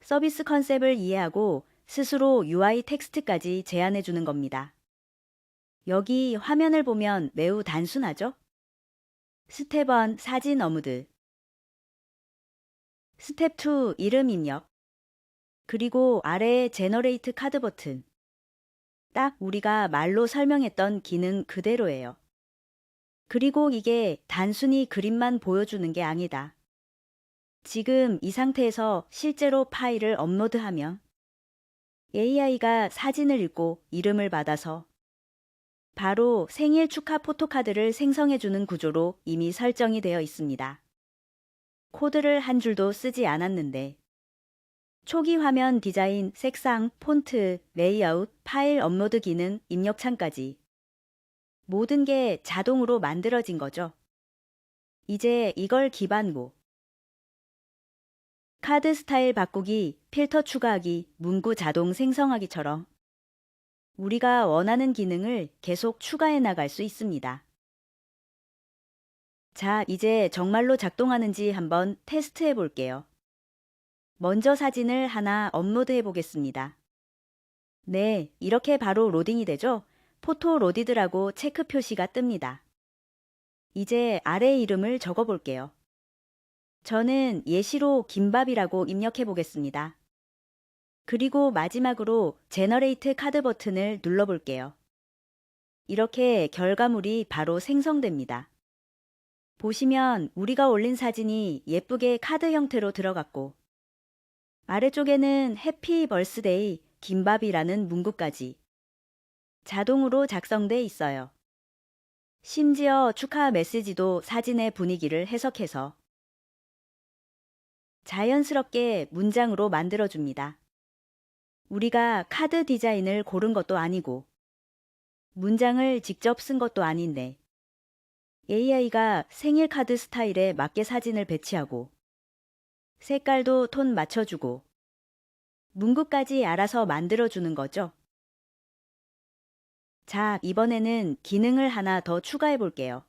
Speaker 1: 서비스 컨셉을 이해하고 스스로 UI 텍스트까지 제안해 주는 겁니다. 여기 화면을 보면 매우 단순하죠? 스텝 1 사진 어무드, 스텝 2 이름 입력, 그리고 아래에 제너레이트 카드 버튼. 딱 우리가 말로 설명했던 기능 그대로예요. 그리고 이게 단순히 그림만 보여주는 게 아니다. 지금 이 상태에서 실제로 파일을 업로드하면 AI가 사진을 읽고 이름을 받아서 바로 생일 축하 포토카드를 생성해주는 구조로 이미 설정이 되어 있습니다. 코드를 한 줄도 쓰지 않았는데 초기 화면 디자인, 색상, 폰트, 레이아웃, 파일 업로드 기능, 입력창까지 모든 게 자동으로 만들어진 거죠. 이제 이걸 기반으로 카드 스타일 바꾸기, 필터 추가하기, 문구 자동 생성하기처럼 우리가 원하는 기능을 계속 추가해 나갈 수 있습니다. 자, 이제 정말로 작동하는지 한번 테스트해 볼게요. 먼저 사진을 하나 업로드해 보겠습니다. 네, 이렇게 바로 로딩이 되죠? 포토 로디드라고 체크 표시가 뜹니다. 이제 아래 이름을 적어 볼게요. 저는 예시로 김밥이라고 입력해 보겠습니다. 그리고 마지막으로 제너레이트 카드 버튼을 눌러 볼게요. 이렇게 결과물이 바로 생성됩니다. 보시면 우리가 올린 사진이 예쁘게 카드 형태로 들어갔고 아래쪽에는 해피 벌스데이 김밥이라는 문구까지 자동으로 작성돼 있어요. 심지어 축하 메시지도 사진의 분위기를 해석해서 자연스럽게 문장으로 만들어줍니다. 우리가 카드 디자인을 고른 것도 아니고 문장을 직접 쓴 것도 아닌데 AI가 생일 카드 스타일에 맞게 사진을 배치하고 색깔도 톤 맞춰주고 문구까지 알아서 만들어주는 거죠. 자, 이번에는 기능을 하나 더 추가해 볼게요.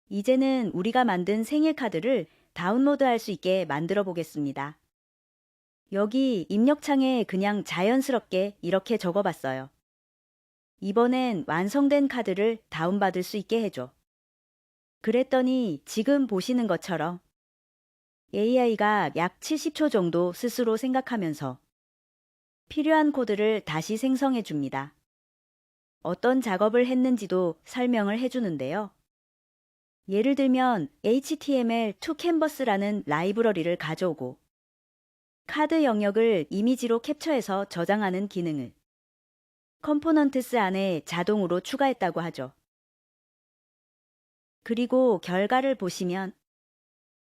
Speaker 1: 이제는 우리가 만든 생일 카드를 다운로드 할 수 있게 만들어 보겠습니다. 여기 입력창에 그냥 자연스럽게 이렇게 적어 봤어요. 이번엔 완성된 카드를 다운받을 수 있게 해줘. 그랬더니 지금 보시는 것처럼 AI가 약 70초 정도 스스로 생각하면서 필요한 코드를 다시 생성해 줍니다. 어떤 작업을 했는지도 설명을 해주는데요. 예를 들면 HTML2 캔버스라는 라이브러리를 가져오고 카드 영역을 이미지로 캡처해서 저장하는 기능을 컴포넌트스 안에 자동으로 추가했다고 하죠. 그리고 결과를 보시면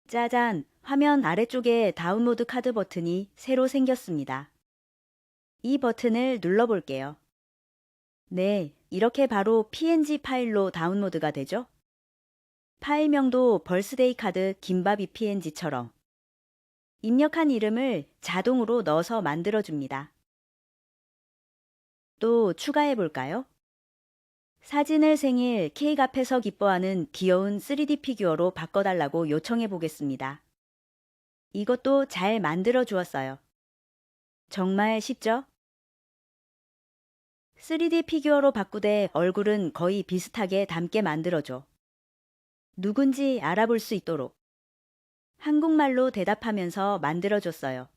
Speaker 1: 짜잔, 화면 아래쪽에 다운로드 카드 버튼이 새로 생겼습니다. 이 버튼을 눌러볼게요. 네, 이렇게 바로 PNG 파일로 다운로드가 되죠? 파일명도 벌스데이 카드 김밥이 PNG처럼 입력한 이름을 자동으로 넣어서 만들어줍니다. 또 추가해 볼까요? 사진을 생일 케이크 앞에서 기뻐하는 귀여운 3D 피규어로 바꿔달라고 요청해 보겠습니다. 이것도 잘 만들어 주었어요. 정말 쉽죠? 3D 피규어로 바꾸되 얼굴은 거의 비슷하게 닮게 만들어줘. 누군지 알아볼 수 있도록 한국말로 대답하면서 만들어줬어요.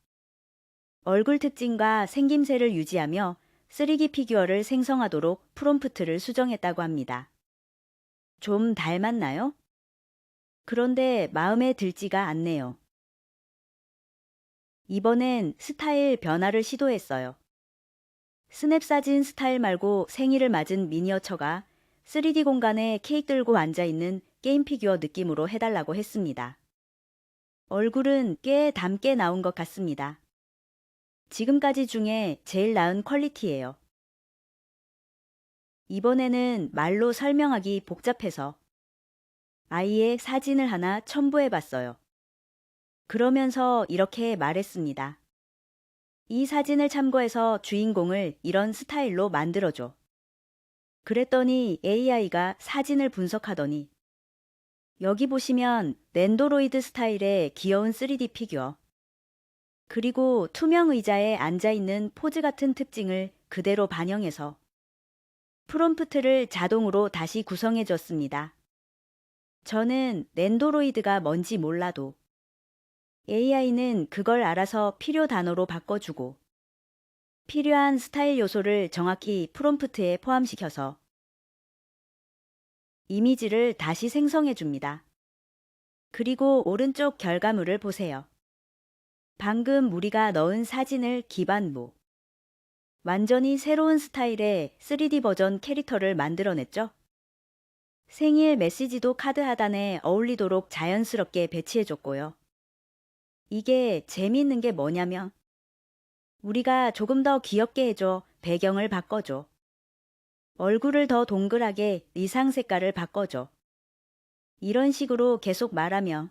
Speaker 1: 얼굴 특징과 생김새를 유지하며 3D 피규어를 생성하도록 프롬프트를 수정했다고 합니다. 좀 닮았나요? 그런데 마음에 들지가 않네요. 이번엔 스타일 변화를 시도했어요. 스냅 사진 스타일 말고 생일을 맞은 미니어처가 3D 공간에 케이크 들고 앉아있는 게임 피규어 느낌으로 해달라고 했습니다. 얼굴은 꽤 닮게 나온 것 같습니다. 지금까지 중에 제일 나은 퀄리티예요. 이번에는 말로 설명하기 복잡해서 아이의 사진을 하나 첨부해 봤어요. 그러면서 이렇게 말했습니다. 이 사진을 참고해서 주인공을 이런 스타일로 만들어줘. 그랬더니 AI가 사진을 분석하더니 여기 보시면 랜도로이드 스타일의 귀여운 3D 피규어 그리고 투명 의자에 앉아있는 포즈 같은 특징을 그대로 반영해서 프롬프트를 자동으로 다시 구성해 줬습니다. 저는 랜도로이드가 뭔지 몰라도 AI는 그걸 알아서 필요 단어로 바꿔주고 필요한 스타일 요소를 정확히 프롬프트에 포함시켜서 이미지를 다시 생성해 줍니다. 그리고 오른쪽 결과물을 보세요. 방금 우리가 넣은 사진을 기반으로 완전히 새로운 스타일의 3D 버전 캐릭터를 만들어냈죠? 생일 메시지도 카드 하단에 어울리도록 자연스럽게 배치해줬고요. 이게 재미있는 게 뭐냐면 우리가 조금 더 귀엽게 해줘, 배경을 바꿔줘. 얼굴을 더 동그랗게 의상 색깔을 바꿔줘. 이런 식으로 계속 말하며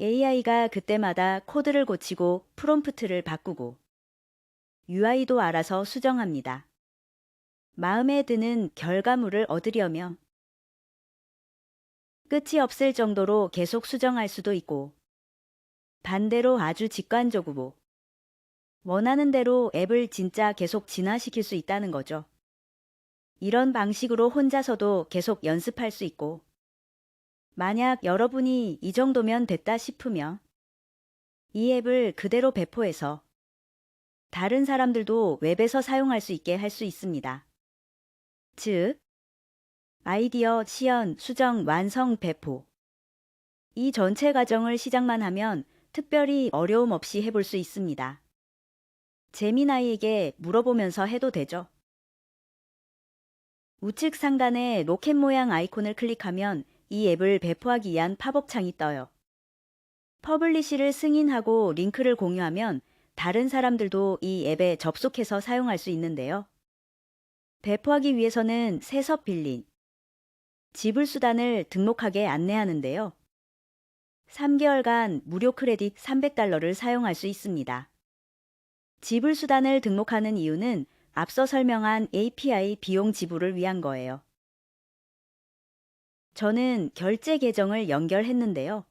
Speaker 1: AI가 그때마다 코드를 고치고 프롬프트를 바꾸고 UI도 알아서 수정합니다. 마음에 드는 결과물을 얻으려면 끝이 없을 정도로 계속 수정할 수도 있고 반대로 아주 직관적으로 원하는 대로 앱을 진짜 계속 진화시킬 수 있다는 거죠. 이런 방식으로 혼자서도 계속 연습할 수 있고 만약 여러분이 이 정도면 됐다 싶으면 이 앱을 그대로 배포해서 다른 사람들도 웹에서 사용할 수 있게 할 수 있습니다. 즉, 아이디어, 시연, 수정, 완성, 배포. 이 전체 과정을 시작만 하면 특별히 어려움 없이 해볼 수 있습니다. 재미나이에게 물어보면서 해도 되죠. 우측 상단에 로켓 모양 아이콘을 클릭하면 이 앱을 배포하기 위한 팝업 창이 떠요. 퍼블리시를 승인하고 링크를 공유하면 다른 사람들도 이 앱에 접속해서 사용할 수 있는데요. 배포하기 위해서는 세섭 빌린, 지불 수단을 등록하게 안내하는데요. 3개월간 무료 크레딧 300달러를 사용할 수 있습니다. 지불 수단을 등록하는 이유는 앞서 설명한 API 비용 지불을 위한 거예요. 저는 결제 계정을 연결했는데요.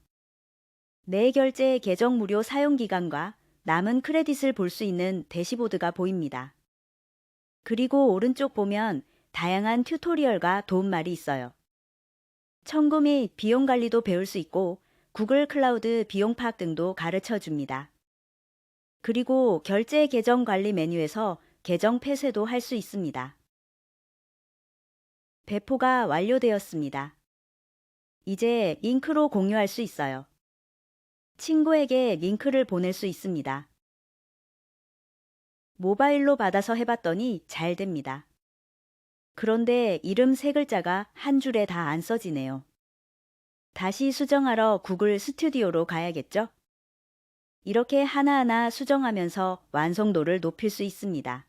Speaker 1: 내 결제 계정 무료 사용 기간과 남은 크레딧을 볼 수 있는 대시보드가 보입니다. 그리고 오른쪽 보면 다양한 튜토리얼과 도움말이 있어요. 청구 및 비용 관리도 배울 수 있고 구글 클라우드 비용 파악 등도 가르쳐 줍니다. 그리고 결제 계정 관리 메뉴에서 계정 폐쇄도 할 수 있습니다. 배포가 완료되었습니다. 이제 링크로 공유할 수 있어요. 친구에게 링크를 보낼 수 있습니다. 모바일로 받아서 해봤더니 잘 됩니다. 그런데 이름 세 글자가 한 줄에 다 안 써지네요. 다시 수정하러 구글 스튜디오로 가야겠죠? 이렇게 하나하나 수정하면서 완성도를 높일 수 있습니다.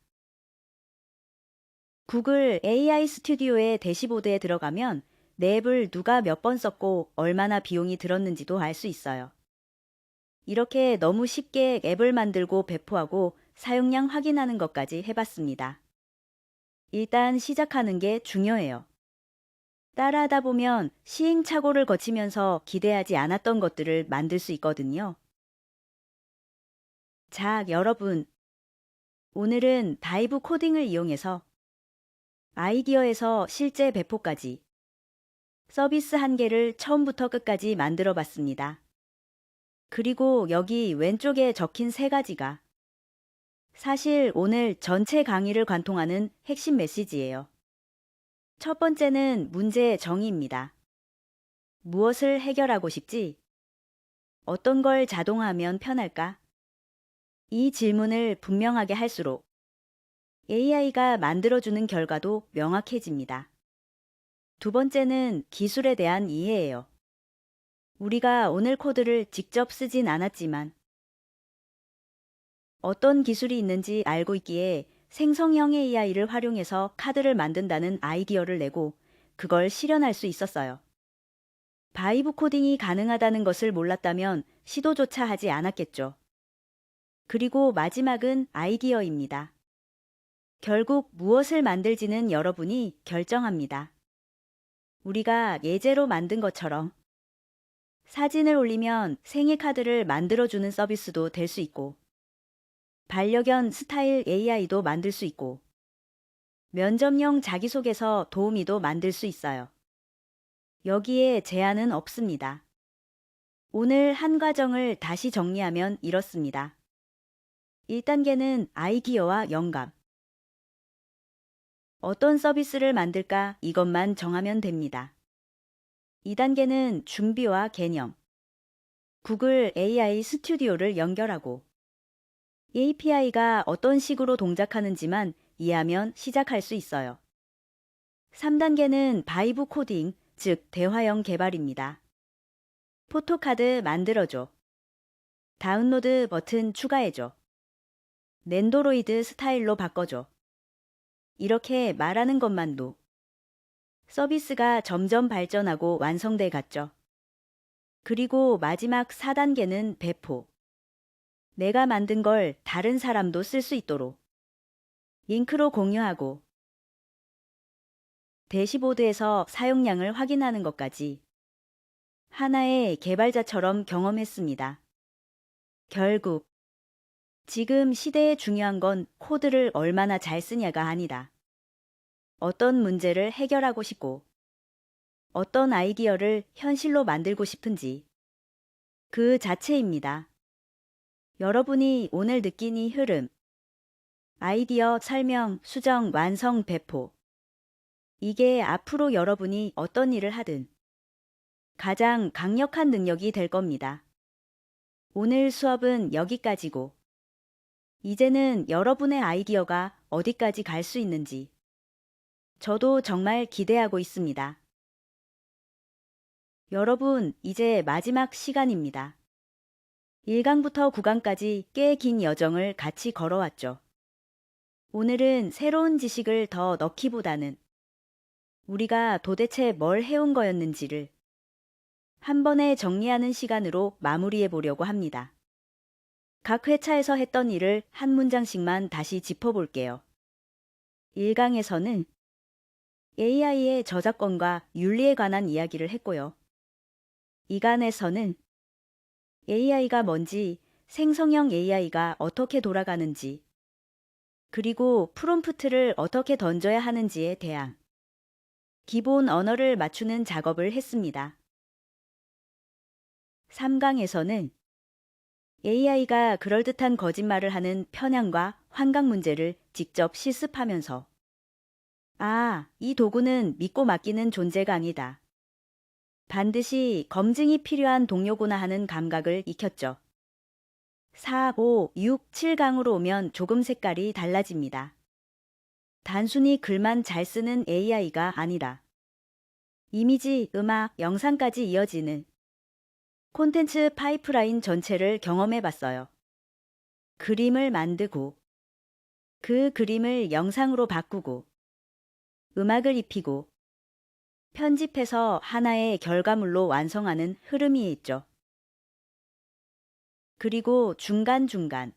Speaker 1: 구글 AI 스튜디오의 대시보드에 들어가면 내 앱을 누가 몇 번 썼고 얼마나 비용이 들었는지도 알 수 있어요. 이렇게 너무 쉽게 앱을 만들고 배포하고 사용량 확인하는 것까지 해봤습니다. 일단 시작하는 게 중요해요. 따라하다 보면 시행착오를 거치면서 기대하지 않았던 것들을 만들 수 있거든요. 자, 여러분. 오늘은 바이브 코딩을 이용해서 아이디어에서 실제 배포까지 서비스 한 개를 처음부터 끝까지 만들어 봤습니다. 그리고 여기 왼쪽에 적힌 세 가지가 사실 오늘 전체 강의를 관통하는 핵심 메시지예요. 첫 번째는 문제 정의입니다. 무엇을 해결하고 싶지? 어떤 걸 자동화하면 편할까? 이 질문을 분명하게 할수록 AI가 만들어주는 결과도 명확해집니다. 두 번째는 기술에 대한 이해예요. 우리가 오늘 코드를 직접 쓰진 않았지만 어떤 기술이 있는지 알고 있기에 생성형 AI를 활용해서 카드를 만든다는 아이디어를 내고 그걸 실현할 수 있었어요. 바이브 코딩이 가능하다는 것을 몰랐다면 시도조차 하지 않았겠죠. 그리고 마지막은 아이디어입니다. 결국 무엇을 만들지는 여러분이 결정합니다. 우리가 예제로 만든 것처럼 사진을 올리면 생일 카드를 만들어주는 서비스도 될 수 있고, 반려견 스타일 AI도 만들 수 있고, 면접용 자기소개서 도우미도 만들 수 있어요. 여기에 제한은 없습니다. 오늘 한 과정을 다시 정리하면 이렇습니다. 1단계는 아이디어와 영감. 어떤 서비스를 만들까 이것만 정하면 됩니다. 2단계는 준비와 개념. 구글 AI 스튜디오를 연결하고 API가 어떤 식으로 동작하는지만 이해하면 시작할 수 있어요. 3단계는 바이브 코딩, 즉 대화형 개발입니다. 포토카드 만들어줘. 다운로드 버튼 추가해줘. 낸도로이드 스타일로 바꿔줘. 이렇게 말하는 것만도 서비스가 점점 발전하고 완성돼 갔죠. 그리고 마지막 4단계는 배포. 내가 만든 걸 다른 사람도 쓸 수 있도록 링크로 공유하고 대시보드에서 사용량을 확인하는 것까지 하나의 개발자처럼 경험했습니다. 결국 지금 시대에 중요한 건 코드를 얼마나 잘 쓰냐가 아니라 어떤 문제를 해결하고 싶고 어떤 아이디어를 현실로 만들고 싶은지 그 자체입니다. 여러분이 오늘 느낀 이 흐름, 아이디어 설명, 수정, 완성, 배포. 이게 앞으로 여러분이 어떤 일을 하든 가장 강력한 능력이 될 겁니다. 오늘 수업은 여기까지고, 이제는 여러분의 아이디어가 어디까지 갈 수 있는지 저도 정말 기대하고 있습니다. 여러분, 이제 마지막 시간입니다. 1강부터 9강까지 꽤 긴 여정을 같이 걸어왔죠. 오늘은 새로운 지식을 더 넣기보다는 우리가 도대체 뭘 해온 거였는지를 한 번에 정리하는 시간으로 마무리해 보려고 합니다. 각 회차에서 했던 일을 한 문장씩만 다시 짚어볼게요. 1강에서는 AI의 저작권과 윤리에 관한 이야기를 했고요. 2강에서는 AI가 뭔지, 생성형 AI가 어떻게 돌아가는지, 그리고 프롬프트를 어떻게 던져야 하는지에 대한 기본 언어를 맞추는 작업을 했습니다. 3강에서는 AI가 그럴듯한 거짓말을 하는 편향과 환각 문제를 직접 실습하면서 이 도구는 믿고 맡기는 존재가 아니다. 반드시 검증이 필요한 동료구나 하는 감각을 익혔죠. 4, 5, 6, 7강으로 오면 조금 색깔이 달라집니다. 단순히 글만 잘 쓰는 AI가 아니라 이미지, 음악, 영상까지 이어지는 콘텐츠 파이프라인 전체를 경험해 봤어요. 그림을 만들고, 그 그림을 영상으로 바꾸고, 음악을 입히고, 편집해서 하나의 결과물로 완성하는 흐름이 있죠. 그리고 중간중간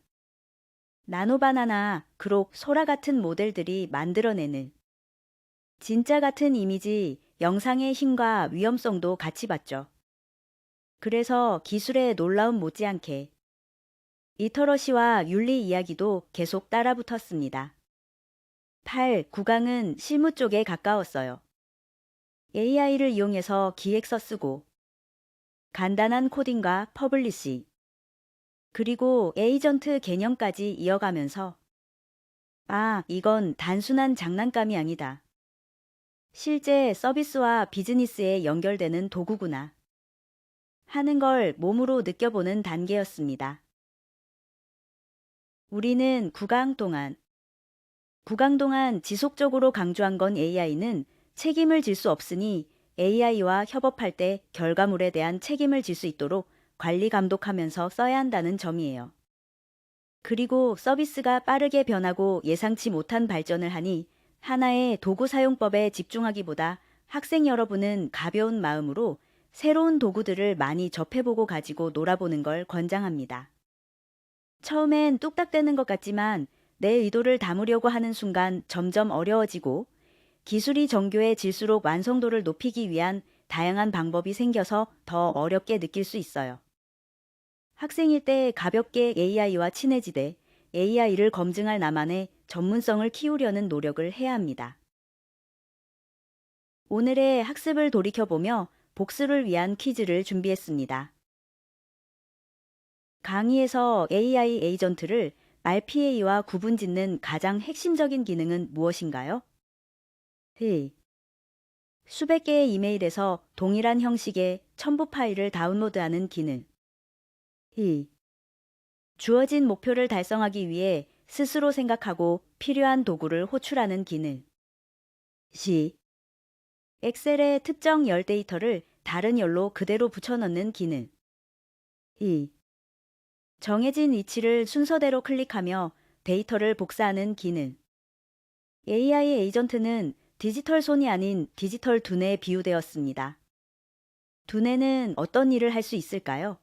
Speaker 1: 나노바나나, 그록, 소라 같은 모델들이 만들어내는 진짜 같은 이미지, 영상의 힘과 위험성도 같이 봤죠. 그래서 기술의 놀라움 못지않게 리터러시와 윤리 이야기도 계속 따라붙었습니다. 8. 구강은 실무 쪽에 가까웠어요. AI를 이용해서 기획서 쓰고, 간단한 코딩과 퍼블리시, 그리고 에이전트 개념까지 이어가면서, 아, 이건 단순한 장난감이 아니다. 실제 서비스와 비즈니스에 연결되는 도구구나 하는 걸 몸으로 느껴보는 단계였습니다. 우리는 구강 동안 지속적으로 강조한 건 AI는 책임을 질 수 없으니 AI와 협업할 때 결과물에 대한 책임을 질 수 있도록 관리 감독하면서 써야 한다는 점이에요. 그리고 서비스가 빠르게 변하고 예상치 못한 발전을 하니 하나의 도구 사용법에 집중하기보다 학생 여러분은 가벼운 마음으로 새로운 도구들을 많이 접해보고 가지고 놀아보는 걸 권장합니다. 처음엔 뚝딱대는 것 같지만 내 의도를 담으려고 하는 순간 점점 어려워지고 기술이 정교해질수록 완성도를 높이기 위한 다양한 방법이 생겨서 더 어렵게 느낄 수 있어요. 학생일 때 가볍게 AI와 친해지되 AI를 검증할 나만의 전문성을 키우려는 노력을 해야 합니다. 오늘의 학습을 돌이켜보며 복습을 위한 퀴즈를 준비했습니다. 강의에서 AI 에이전트를 RPA와 구분짓는 가장 핵심적인 기능은 무엇인가요? 수백 개의 이메일에서 동일한 형식의 첨부 파일을 다운로드하는 기능. 주어진 목표를 달성하기 위해 스스로 생각하고 필요한 도구를 호출하는 기능. 엑셀의 특정 열 데이터를 다른 열로 그대로 붙여넣는 기능. 정해진 위치를 순서대로 클릭하며 데이터를 복사하는 기능. AI 에이전트는 디지털 손이 아닌 디지털 두뇌에 비유되었습니다. 두뇌는 어떤 일을 할 수 있을까요?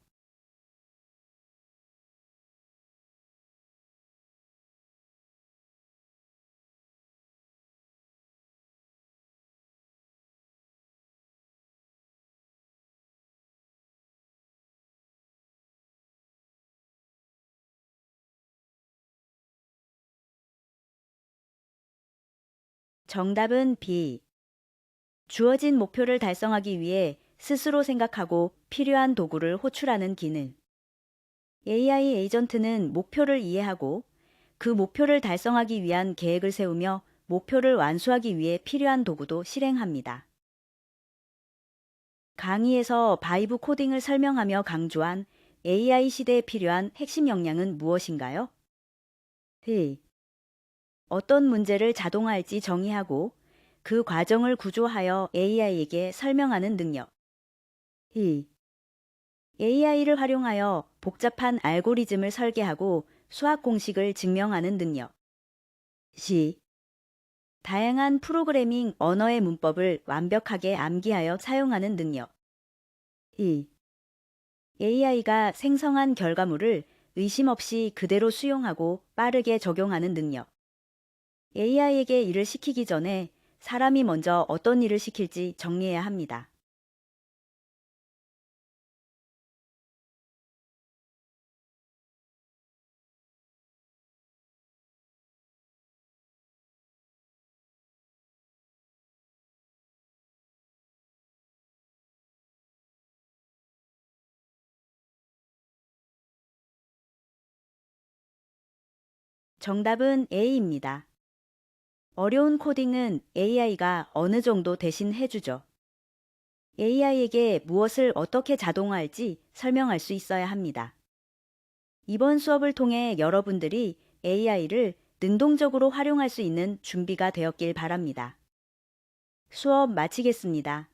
Speaker 1: 정답은 B. 주어진 목표를 달성하기 위해 스스로 생각하고 필요한 도구를 호출하는 기능. AI 에이전트는 목표를 이해하고 그 목표를 달성하기 위한 계획을 세우며 목표를 완수하기 위해 필요한 도구도 실행합니다. 강의에서 바이브 코딩을 설명하며 강조한 AI 시대에 필요한 핵심 역량은 무엇인가요? 어떤 문제를 자동화할지 정의하고 그 과정을 구조하여 AI에게 설명하는 능력. AI를 활용하여 복잡한 알고리즘을 설계하고 수학 공식을 증명하는 능력. 다양한 프로그래밍 언어의 문법을 완벽하게 암기하여 사용하는 능력. AI가 생성한 결과물을 의심 없이 그대로 수용하고 빠르게 적용하는 능력. AI에게 일을 시키기 전에 사람이 먼저 어떤 일을 시킬지 정리해야 합니다. 정답은 A입니다. 어려운 코딩은 AI가 어느 정도 대신 해주죠. AI에게 무엇을 어떻게 자동화할지 설명할 수 있어야 합니다. 이번 수업을 통해 여러분들이 AI를 능동적으로 활용할 수 있는 준비가 되었길 바랍니다. 수업 마치겠습니다.